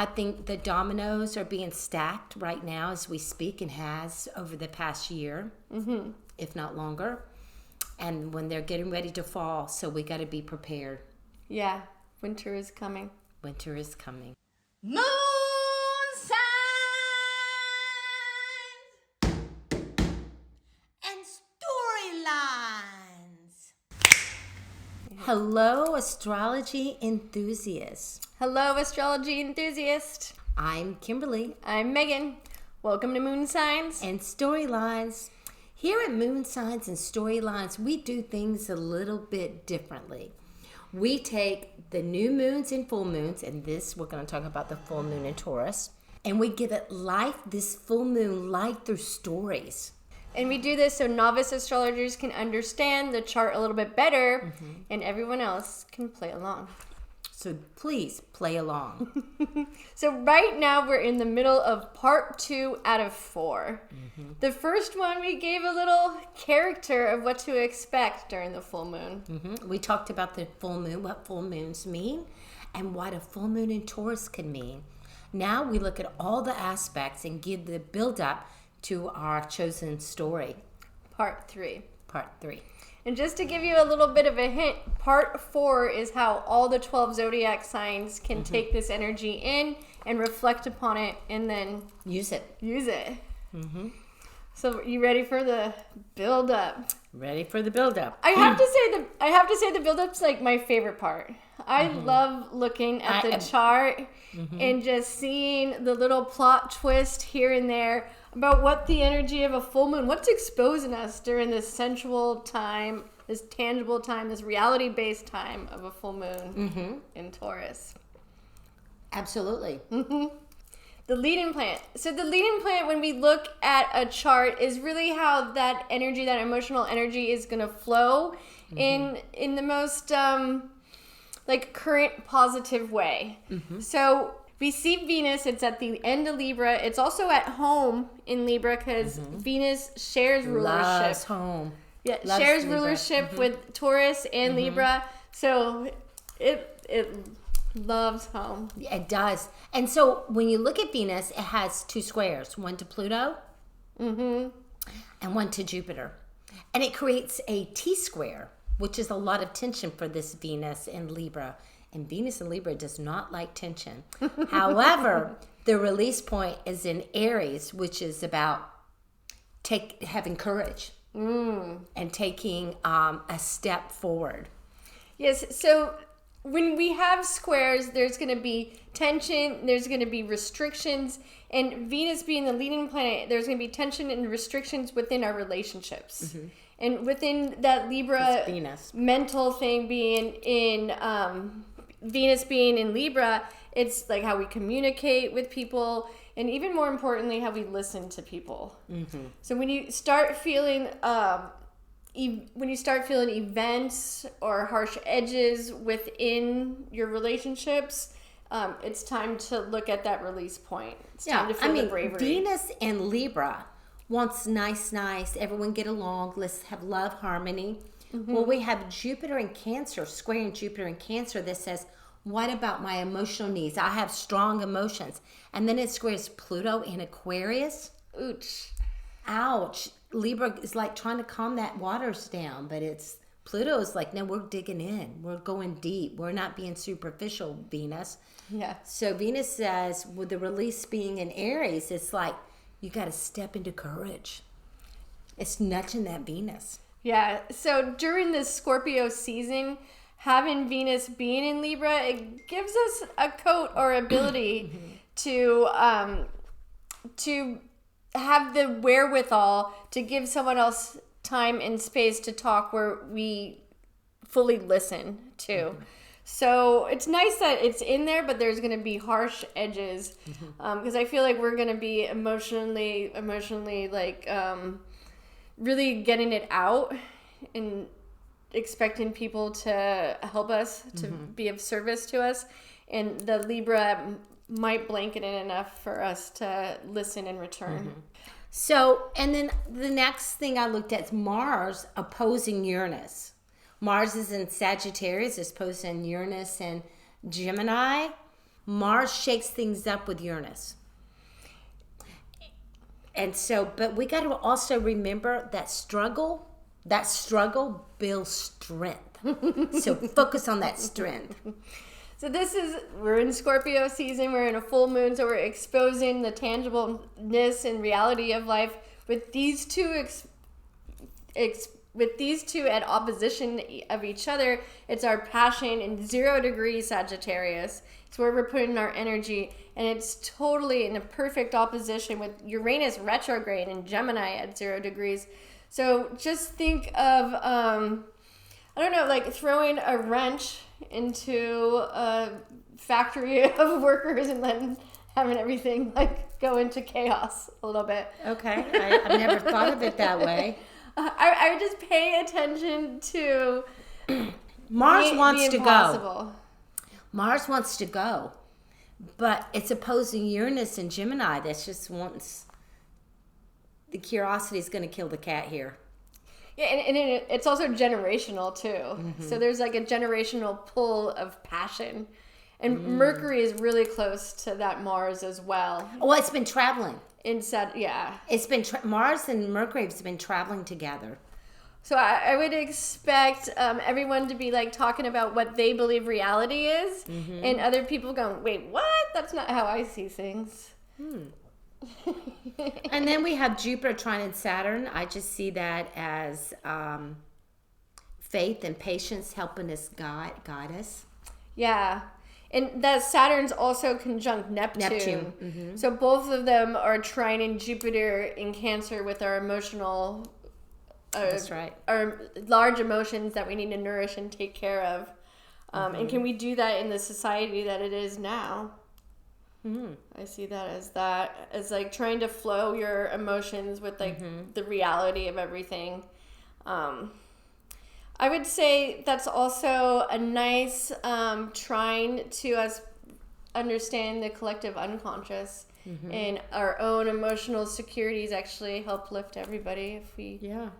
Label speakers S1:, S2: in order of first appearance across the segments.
S1: I think the dominoes are being stacked right now as we speak, and has over the past year, if not longer. And when they're getting ready to fall, so we got to be prepared.
S2: Yeah, winter is coming.
S1: Winter is coming.
S3: Moon signs and storylines.
S1: Hello, astrology enthusiasts.
S2: Hello, astrology enthusiast.
S1: I'm Kimberly.
S2: I'm Megan. Welcome to Moon Signs
S1: And Storylines. Here at Moon Signs and Storylines, we do things a little bit differently. We take the new moons and full moons, and this, we're going to talk about the full moon in Taurus, and we give it life, this full moon, life through stories.
S2: And we do this so novice astrologers can understand the chart a little bit better, and everyone else can play along.
S1: So please play along.
S2: So right now we're in the middle of part 2 out of 4. The first one we gave a little character of what to expect during the full moon.
S1: We talked about the full moon, what full moons mean, and what a full moon in Taurus can mean. Now we look at all the aspects and give the build-up to our chosen story.
S2: Part 3.
S1: Part 3.
S2: And just to give you a little bit of a hint, part 4 is how all the 12 zodiac signs can take this energy in and reflect upon it and then
S1: Use it.
S2: So you ready for the build up?
S1: Ready for the build-up.
S2: I have to say the build up's like my favorite part. I love looking at the chart and just seeing the little plot twist here and there about what the energy of a full moon, what's exposing us during this sensual time, this tangible time, this reality-based time of a full moon in Taurus.
S1: Absolutely.
S2: The leading planet. So the leading planet, when we look at a chart, is really how that energy, that emotional energy, is going to flow in the most current positive way. So we see Venus. It's at the end of Libra. It's also at home in Libra because Venus shares rulership.
S1: Loves home.
S2: Yeah,
S1: Loves
S2: shares
S1: Libra.
S2: rulership with Taurus and Libra. So it loves home.
S1: It does. And so when you look at Venus, it has 2 squares, one to Pluto and one to Jupiter. And it creates a T-square, which is a lot of tension for this Venus in Libra. And Venus in Libra does not like tension. However, the release point is in Aries, which is about having courage and taking a step forward.
S2: Yes, so when we have squares, there's going to be tension, there's going to be restrictions, and Venus being the leading planet, there's going to be tension and restrictions within our relationships. And within that Libra
S1: Venus.
S2: mental thing being in Venus being in Libra, it's like how we communicate with people, and even more importantly, how we listen to people. So when you start feeling events or harsh edges within your relationships, it's time to look at that release point. It's time to feel the bravery.
S1: Venus in Libra wants nice, everyone get along, let's have love, harmony. Well, we have Jupiter in Cancer, squaring Jupiter in Cancer that says, what about my emotional needs? I have strong emotions. And then it squares Pluto in Aquarius. Ouch. Libra is like trying to calm that waters down, but Pluto is like, no, we're digging in. We're going deep. We're not being superficial, Venus.
S2: Yeah.
S1: So Venus says, with the release being in Aries, it's like, you got to step into courage. It's nudging that Venus.
S2: Yeah, so during this Scorpio season, having Venus being in Libra, it gives us a coat or ability to have the wherewithal to give someone else time and space to talk where we fully listen to. So it's nice that it's in there, but there's going to be harsh edges because I feel like we're going to be emotionally really getting it out and expecting people to help us, to be of service to us. And the Libra might blanket it enough for us to listen in return.
S1: So, and then the next thing I looked at is Mars opposing Uranus. Mars is in Sagittarius, is opposing Uranus and Gemini. Mars shakes things up with Uranus. And so, but we got to also remember that struggle builds strength. So focus on that strength.
S2: So we're in Scorpio season, we're in a full moon, so we're exposing the tangibleness and reality of life with these two at opposition of each other. It's our passion in 0 degrees Sagittarius. It's where we're putting our energy, and it's totally in a perfect opposition with Uranus retrograde in Gemini at 0 degrees. So just think of, I don't know, like throwing a wrench into a factory of workers and then having everything like go into chaos a little bit.
S1: Okay, I've never thought of it that way.
S2: I would just pay attention to
S1: Mars wants to
S2: impossible.
S1: go. Mars wants to go, but it's opposing Uranus and Gemini. That's just wants. The curiosity is going to kill the cat here.
S2: Yeah, and it's also generational too. Mm-hmm. So there's like a generational pull of passion. And Mercury is really close to that Mars as well.
S1: Oh, it's been traveling.
S2: Yeah.
S1: It's been Mars and Mercury have been traveling together.
S2: So I would expect everyone to be like talking about what they believe reality is, and other people going, "Wait, what? That's not how I see things."
S1: And then we have Jupiter trine Saturn. I just see that as faith and patience helping us guide us.
S2: Yeah. And that Saturn's also conjunct Neptune. Mm-hmm. So both of them are trining Jupiter in Cancer with our emotional...
S1: That's right.
S2: Our large emotions that we need to nourish and take care of. And can we do that in the society that it is now? I see that as like trying to flow your emotions with like the reality of everything. I would say that's also a nice trine to us understand the collective unconscious and our own emotional securities actually help lift everybody if we...
S1: Yeah.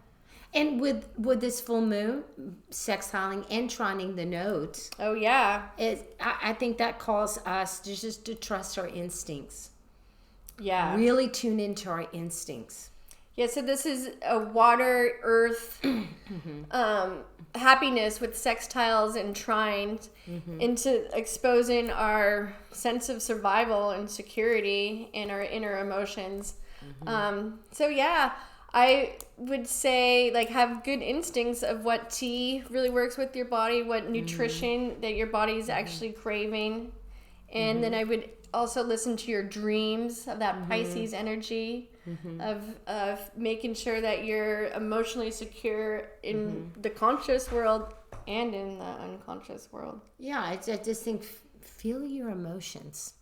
S1: And with this full moon, sextiling and trining the nodes.
S2: Oh, yeah.
S1: I think that calls us just to trust our instincts.
S2: Yeah.
S1: Really tune into our instincts.
S2: Yeah, so this is a water, earth, happiness with sextiles and trines into exposing our sense of survival and security and our inner emotions. So yeah, I would say like have good instincts of what tea really works with your body, what nutrition that your body is actually craving. And then I would also listen to your dreams of that Pisces energy of making sure that you're emotionally secure in the conscious world and in the unconscious world.
S1: Yeah, I just think feel your emotions.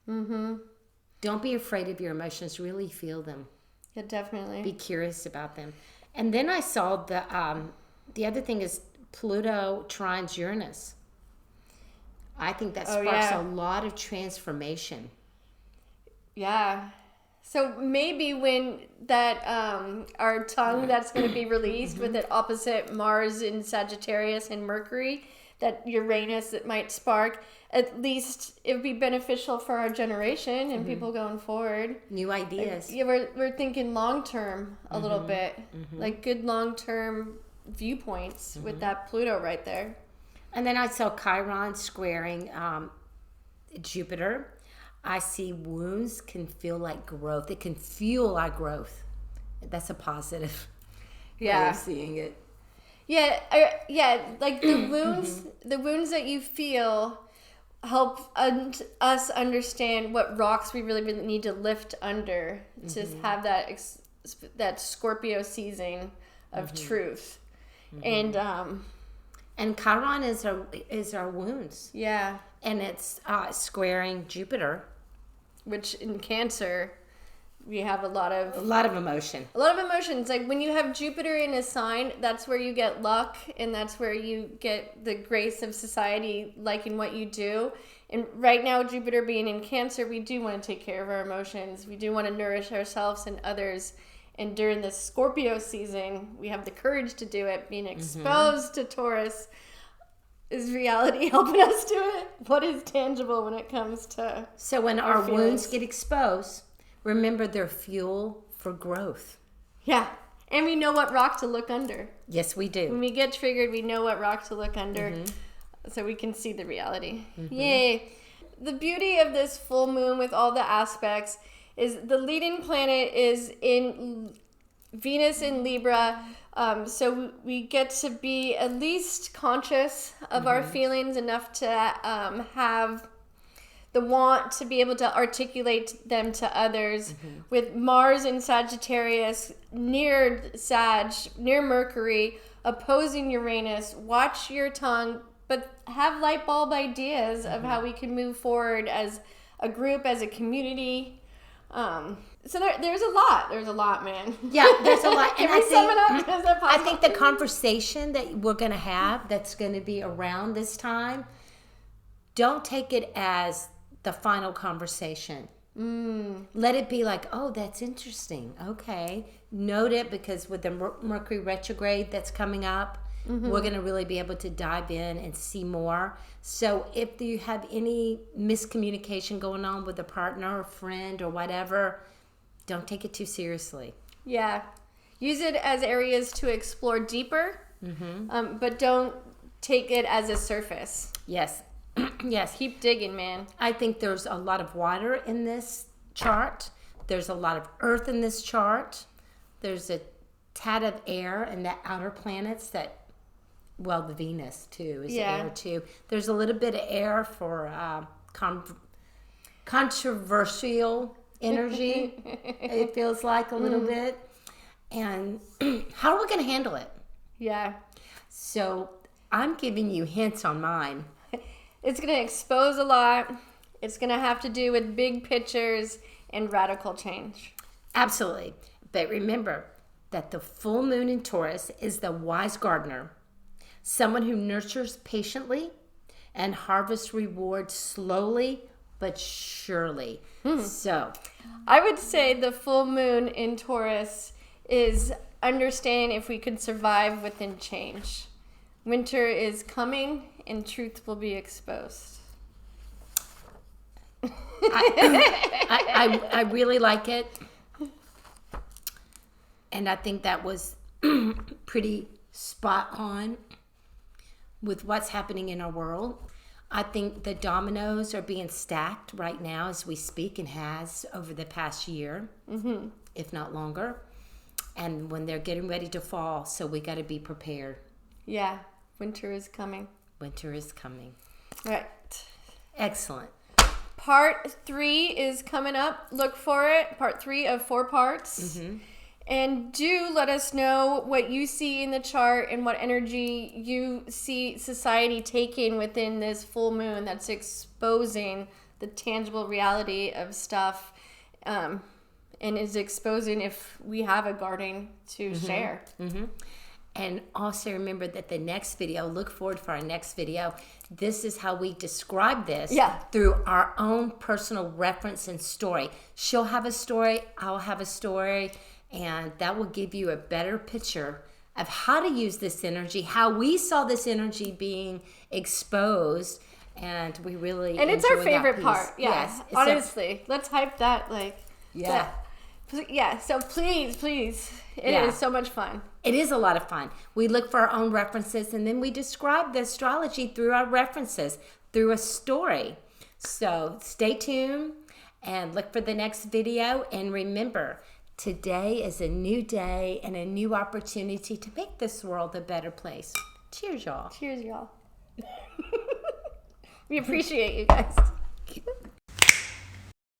S1: Don't be afraid of your emotions. Really feel them.
S2: Yeah, definitely.
S1: Be curious about them. And then I saw the other thing is Pluto trines Uranus. I think that sparks a lot of transformation.
S2: Yeah. So maybe when that our tongue that's going to be released with it opposite Mars in Sagittarius and Mercury, that Uranus that might spark, at least it would be beneficial for our generation and people going forward.
S1: New ideas.
S2: Yeah, we're thinking long term a little bit, like good long term viewpoints with that Pluto right there.
S1: And then I saw Chiron squaring Jupiter. I see wounds can feel like growth. It can fuel our growth. That's a positive way of seeing it.
S2: Yeah, like the wounds, the wounds that you feel help us understand what rocks we really need to lift under to have that Scorpio season of truth, and
S1: Chiron is our wounds.
S2: Yeah,
S1: and it's squaring Jupiter,
S2: which in Cancer we have a lot of
S1: emotion.
S2: A lot of emotions. Like when you have Jupiter in a sign, that's where you get luck, and that's where you get the grace of society liking what you do. And right now, Jupiter being in Cancer, we do want to take care of our emotions. We do want to nourish ourselves and others. And during the Scorpio season, we have the courage to do it, being exposed to Taurus. is reality helping us do it? What is tangible when it comes to
S1: So when
S2: our
S1: our
S2: feelings?
S1: wounds get exposed, remember they're fuel for growth.
S2: Yeah. And we know what rock to look under.
S1: Yes, we
S2: When
S1: do.
S2: we get triggered, we know what rock to look under. So we can see the reality. Yay. The beauty of this full moon with all the aspects is the leading planet is in Venus in Libra. So we get to be at least conscious of our feelings enough to have the want to be able to articulate them to others. With Mars in Sagittarius, near Mercury, opposing Uranus. Watch your tongue, but have light bulb ideas of how we can move forward as a group, as a community. So there's a lot. There's a lot, man.
S1: Yeah, there's a lot.
S2: Can
S1: And
S2: we sum it up? Is that
S1: I
S2: possible?
S1: think the conversation that we're going to have that's going to be around this time, don't take it as the final conversation. Let it be like, oh, that's interesting. Okay. Note it, because with the Mercury retrograde that's coming up, we're going to really be able to dive in and see more. So if you have any miscommunication going on with a partner or friend or whatever, don't take it too seriously.
S2: Yeah. Use it as areas to explore deeper, but don't take it as a surface.
S1: Yes. Yes.
S2: Keep digging, man.
S1: I think there's a lot of water in this chart. There's a lot of earth in this chart. There's a tad of air in the outer planets that, well, the Venus too is air too. There's a little bit of air for controversial energy. It feels like a little bit. And how are we going to handle it?
S2: Yeah.
S1: So I'm giving you hints on mine.
S2: It's going to expose a lot. It's going to have to do with big pictures and radical change.
S1: Absolutely. But remember that the full moon in Taurus is the wise gardener, someone who nurtures patiently and harvests reward slowly but surely. So
S2: I would say the full moon in Taurus is understanding if we could survive within change. Winter is coming and truth will be exposed.
S1: I really like it. And I think that was pretty spot on with what's happening in our world. I think the dominoes are being stacked right now as we speak, and has over the past year, if not longer. And when they're getting ready to fall, so we got to be prepared.
S2: Yeah, winter is coming.
S1: Winter is coming.
S2: Right.
S1: Excellent.
S2: Part 3 is coming up. Look for it. Part 3 of 4 parts. And do let us know what you see in the chart and what energy you see society taking within this full moon that's exposing the tangible reality of stuff, and is exposing if we have a garden to share.
S1: And also remember that the next video, look forward for our next video. This is how we describe this through our own personal reference and story. She'll have a story, I'll have a story, and that will give you a better picture of how to use this energy, how we saw this energy being exposed, and we really
S2: And it's our
S1: enjoy that
S2: favorite
S1: piece.
S2: part. Yeah,
S1: Yes, it's
S2: honestly. Let's hype that,
S1: Yeah.
S2: Yeah, so please, it is so much fun.
S1: It is a lot of fun. We look for our own references, and then we describe the astrology through our references, through a story. So stay tuned and look for the next video. And remember, today is a new day and a new opportunity to make this world a better place. Cheers, y'all.
S2: Cheers, y'all. We appreciate you guys.